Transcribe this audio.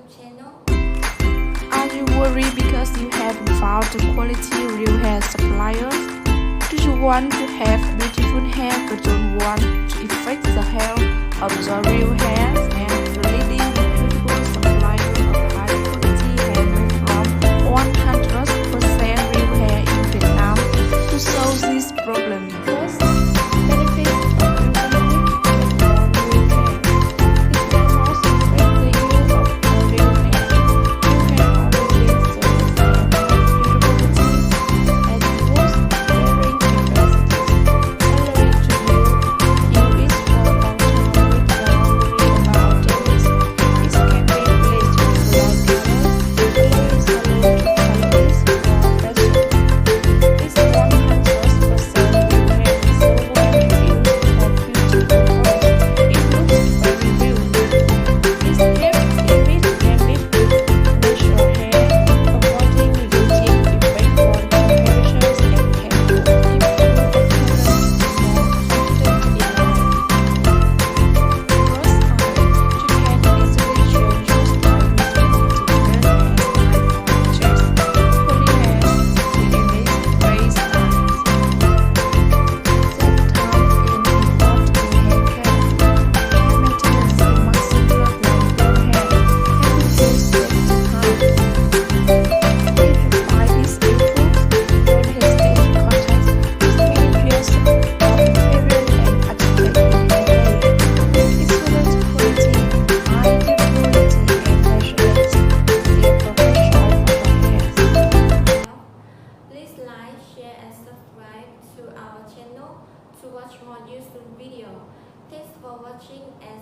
YouTube channel. Are you worried because you haven't found the quality real hair supplier? Do you want to have beautiful hair but don't want to affect the hair of the real hair? And the leading reputable supplier of high quality hair made from 100% real hair in Vietnam to solve this problem. First, benefits of using real hair. To watch more useful video. Thanks for watching and